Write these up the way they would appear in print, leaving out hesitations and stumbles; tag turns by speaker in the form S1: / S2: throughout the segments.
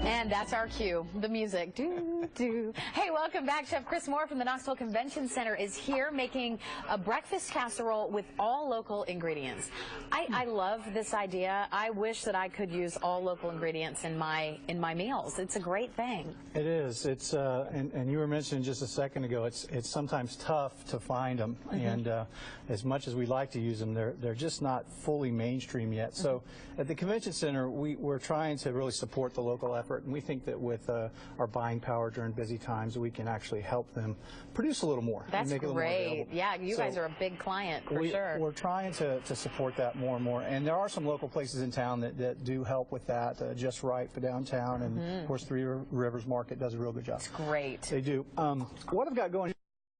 S1: And that's our cue, the music. Do, do. Hey, welcome back. Chef Chris Moore from the Knoxville Convention Center is here making a breakfast casserole with all local ingredients. I love this idea. I wish that I could use all local ingredients in my meals. It's a great thing.
S2: It is. It's and you were mentioning just a second ago, it's sometimes tough to find them, and as much as we like to use them, they're just not fully mainstream yet. So at the Convention Center, we're trying to really support the local effort, and we think that with our buying power during busy times, we can actually help them produce a little more.
S1: That's
S2: and make it
S1: great.
S2: A little more available.
S1: Yeah, you guys are a big client for sure.
S2: We're trying to support that more and more, and there are some local places in town that do help with that. Just Right for downtown, and of course Three Rivers Market does a real good job.
S1: It's great.
S2: They do. What I've got going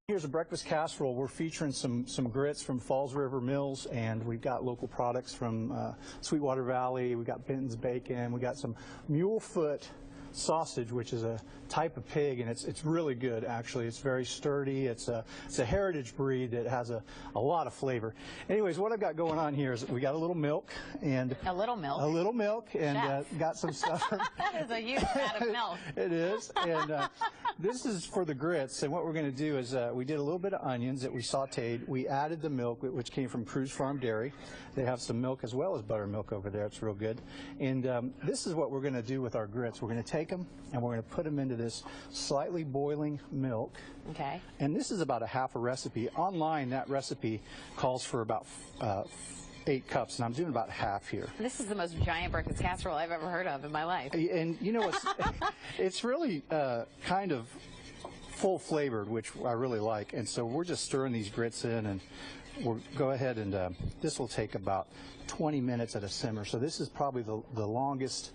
S2: here's a breakfast casserole. We're featuring some grits from Falls River Mills, and we've got local products from Sweetwater Valley. We've got Benton's bacon. We got some mule foot sausage, which is a type of pig, and it's really good actually. It's very sturdy. It's a heritage breed that has a lot of flavor. Anyways, what I've got going on here is we got a little milk and
S1: a little milk
S2: and got some stuff.
S1: That is a huge amount of milk.
S2: It is, and this is for the grits. And what we're going to do is we did a little bit of onions that we sauteed. We added the milk, which came from Cruz Farm Dairy. They have some milk as well as buttermilk over there. It's real good. And this is what we're going to do with our grits. We're going to take them and we're going to put them into this slightly boiling milk.
S1: Okay.
S2: And this is about a half a recipe. Online, that recipe calls for about 8 cups, and I'm doing about half here.
S1: This is the most giant breakfast casserole I've ever heard of in my life.
S2: And you know, it's really kind of full flavored, which I really like. And so we're just stirring these grits in, and we'll go ahead and this will take about 20 minutes at a simmer. So this is probably the longest.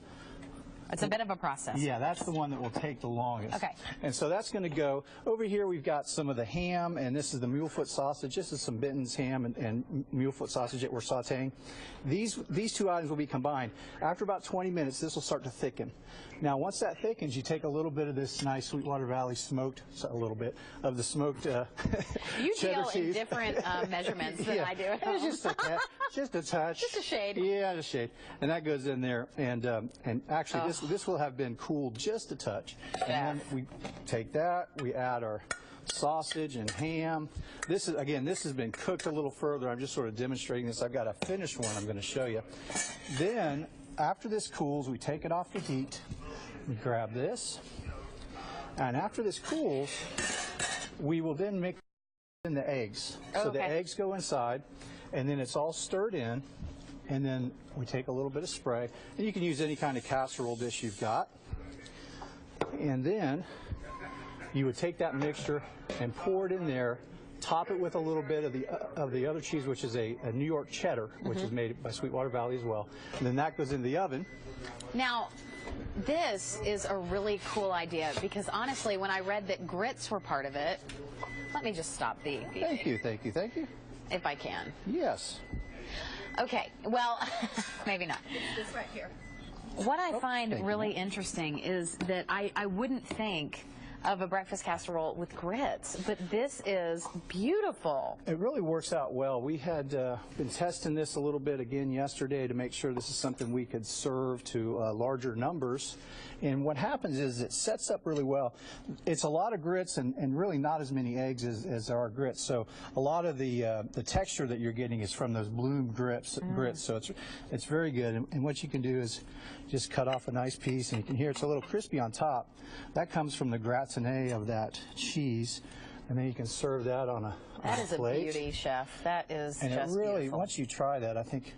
S1: It's a bit of a process.
S2: Yeah, that's the one that will take the longest.
S1: Okay.
S2: And so that's going to go. Over here we've got some of the ham, and this is the mulefoot sausage. This is some Benton's ham and mulefoot sausage that we're sauteing. These two items will be combined. After about 20 minutes, this will start to thicken. Now, once that thickens, you take a little bit of this nice Sweetwater Valley smoked, a little bit of the smoked
S1: you
S2: cheddar
S1: deal
S2: cheese.
S1: in different measurements than I do at home.
S2: It's just a touch.
S1: Just a shade.
S2: Yeah, just a shade. And that goes in there. And actually, this will have been cooled just a touch.
S1: Yeah.
S2: And then we take that, we add our sausage and ham. This is, again, this has been cooked a little further. I'm just sort of demonstrating this. I've got a finished one I'm going to show you. Then, after this cools, we take it off the heat. We grab this. And after this cools, we will then mix in the eggs. So the eggs go inside, and then it's all stirred in. And then we take a little bit of spray, and you can use any kind of casserole dish you've got. And then you would take that mixture and pour it in there, top it with a little bit of the other cheese, which is a New York cheddar, which is made by Sweetwater Valley as well. And then that goes in the oven.
S1: Now, this is a really cool idea because honestly, when I read that grits were part of it, let me just stop the
S2: Thank you, thank you, thank you.
S1: If I can.
S2: Yes.
S1: Okay, well, maybe not.
S3: This right here.
S1: What I find really interesting is that I wouldn't think of a breakfast casserole with grits, but this is beautiful.
S2: It really works out well. We had been testing this a little bit again yesterday to make sure this is something we could serve to larger numbers. And what happens is it sets up really well. It's a lot of grits and really not as many eggs as there are grits. So a lot of the texture that you're getting is from those bloomed grits. So it's very good. And what you can do is just cut off a nice piece, and you can hear it's a little crispy on top. That comes from the gratinée of that cheese. And then you can serve that on a
S1: That is
S2: plate.
S1: a beauty, Chef. That is
S2: and
S1: just
S2: it really,
S1: beautiful.
S2: Once you try that, I think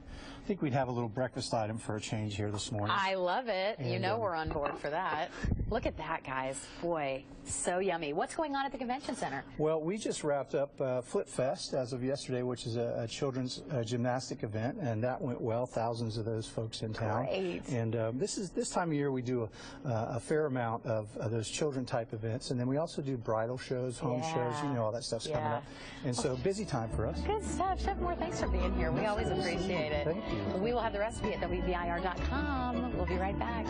S2: we'd have a little breakfast item for a change here this morning.
S1: I love it.
S2: And,
S1: you know we're on board for that. Look at that, guys. Boy, so yummy. What's going on at the Convention Center?
S2: Well, we just wrapped up Flip Fest as of yesterday, which is a children's gymnastic event, and that went well. Thousands of those folks in town.
S1: Great.
S2: And this time of year we do a fair amount of those children type events, and then we also do bridal shows, home shows. You know all that stuff's coming up, and so busy time for us.
S1: Good stuff. Chef Moore, thanks for being here. We always appreciate it.
S2: Thank you.
S1: We will have the recipe at WVIR.com. We'll be right back.